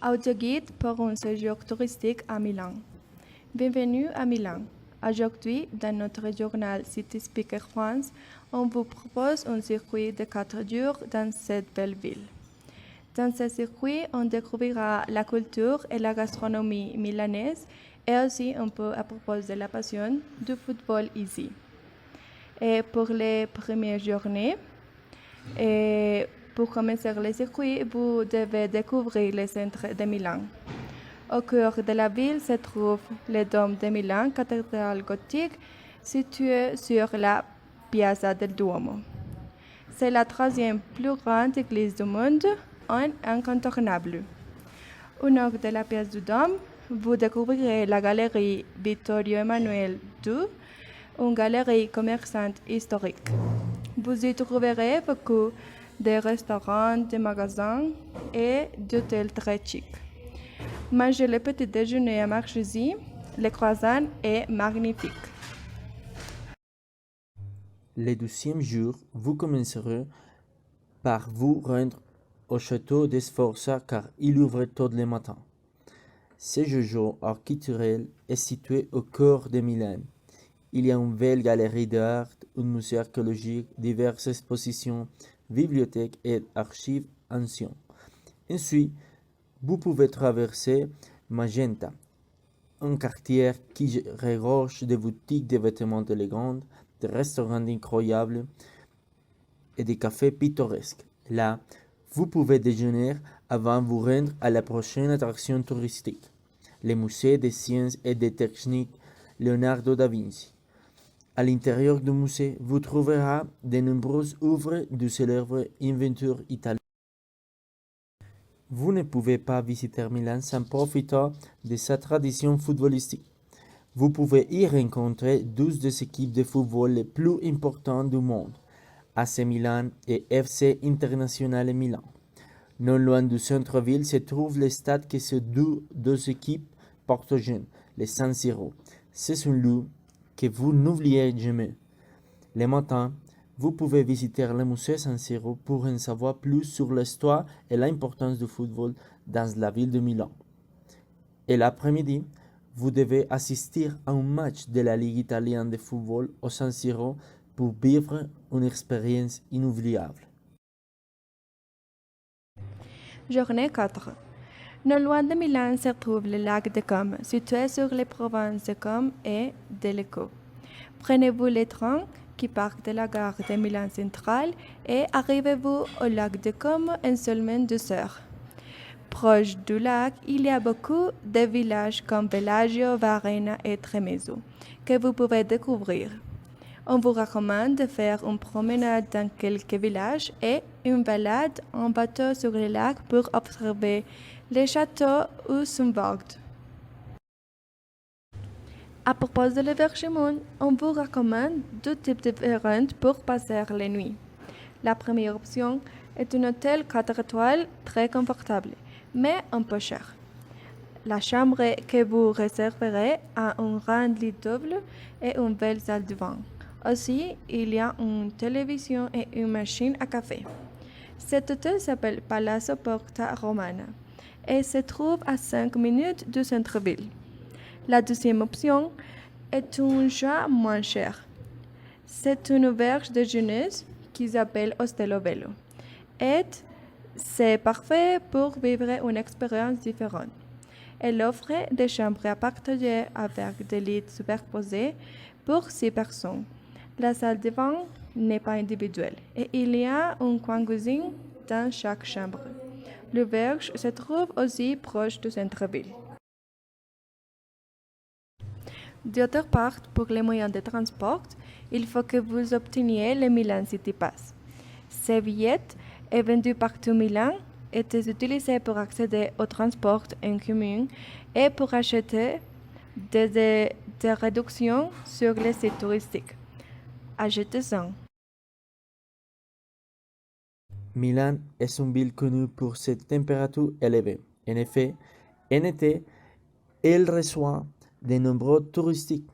Audioguide pour un séjour touristique à Milan. Bienvenue à Milan. Aujourd'hui, dans notre journal City Speaker France, on vous propose un circuit de 4 jours dans cette belle ville. Dans ce circuit, on découvrira la culture et la gastronomie milanaise et aussi un peu à propos de la passion du football ici. Et pour les premières journées, pour commencer le circuit, vous devez découvrir le centre de Milan. Au cœur de la ville se trouve le Dôme de Milan, cathédrale gothique, située sur la Piazza del Duomo. C'est la troisième plus grande église du monde, un incontournable. Au nord de la pièce du Dôme, vous découvrirez la galerie Vittorio Emanuele II, une galerie commerçante historique. Vous y trouverez beaucoup de restaurants, de magasins et d'hôtels très chics. Manger le petit déjeuner à Marchesi, le croissant est magnifique. Le 12e jour, vous commencerez par vous rendre au château de Sforza car il ouvre tôt le matin. Ce joujou architectural est situé au cœur de Milan. Il y a une belle galerie d'art, un musée archéologique, diverses expositions, bibliothèques et archives anciennes. Ensuite, vous pouvez traverser Magenta, un quartier qui regorge de boutiques de vêtements élégantes, de restaurants incroyables et de cafés pittoresques. Là, vous pouvez déjeuner avant de vous rendre à la prochaine attraction touristique, le musée des sciences et des techniques Leonardo da Vinci. À l'intérieur du musée, vous trouverez de nombreuses œuvres du célèbre inventeur italien. Vous ne pouvez pas visiter Milan sans profiter de sa tradition footballistique. Vous pouvez y rencontrer 12 des équipes de football les plus importantes du monde, AC Milan et FC Internazionale Milan. Non loin du centre-ville se trouve le stade que ces deux équipes partagent, le San Siro. C'est un lieu que vous n'oublierez jamais. Le matin, vous pouvez visiter le musée San Siro pour en savoir plus sur l'histoire et l'importance du football dans la ville de Milan. Et l'après-midi, vous devez assister à un match de la Ligue italienne de football au San Siro pour vivre une expérience inoubliable. Journée 4. Non loin de Milan se trouve le lac de Comme, situé sur les provinces de Comme et de Lecco. Prenez-vous le train qui part de la gare de Milan centrale et arrivez-vous au lac de Comme en seulement 2 heures. Proche du lac, il y a beaucoup de villages comme Bellagio, Varenna et Tremeso que vous pouvez découvrir. On vous recommande de faire une promenade dans quelques villages et une balade en bateau sur le lac pour observer les châteaux ou Sumburg. À propos de l'hébergement, on vous recommande 2 types différents pour passer la nuit. La première option est un hôtel 4 étoiles très confortable, mais un peu cher. La chambre que vous réserverez a un grand lit double et une belle salle de bain. Aussi, il y a une télévision et une machine à café. Cet hôtel s'appelle Palazzo Porta Romana et se trouve à 5 minutes du centre-ville. La deuxième option est un choix moins cher. C'est une auberge de jeunesse qui s'appelle Ostello Bello et c'est parfait pour vivre une expérience différente. Elle offre des chambres à partager avec des lits superposés pour 6 personnes. La salle de bain n'est pas individuelle et il y a un coin cuisine dans chaque chambre. L'auberge se trouve aussi proche du centre-ville. D'autre part, pour les moyens de transport, il faut que vous obteniez le Milan City Pass. Ce billet est vendu partout Milan et est utilisé pour accéder au transport en commun et pour acheter des réductions sur les sites touristiques. Achetez-en. Milan est une ville connue pour ses températures élevées. En effet, en été, elle reçoit de nombreux touristes.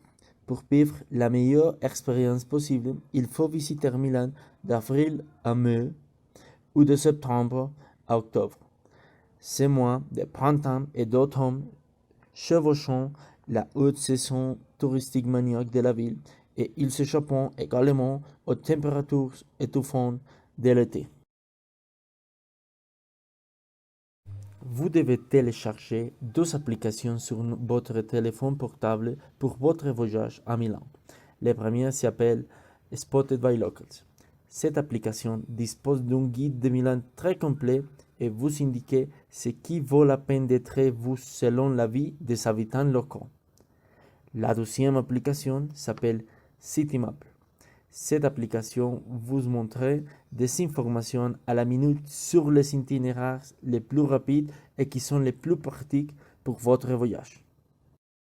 Pour vivre la meilleure expérience possible, il faut visiter Milan d'avril à mai ou de septembre à octobre. Ces mois de printemps et d'automne chevauchant la haute saison touristique maniaque de la ville et ils s'échappent également aux températures étouffantes de l'été. Vous devez télécharger 2 applications sur votre téléphone portable pour votre voyage à Milan. La première s'appelle Spotted by Locals. Cette application dispose d'un guide de Milan très complet et vous indique ce qui vaut la peine d'être vu selon l'avis des habitants locaux. La deuxième application s'appelle CityMap. Cette application vous montre des informations à la minute sur les itinéraires les plus rapides et qui sont les plus pratiques pour votre voyage.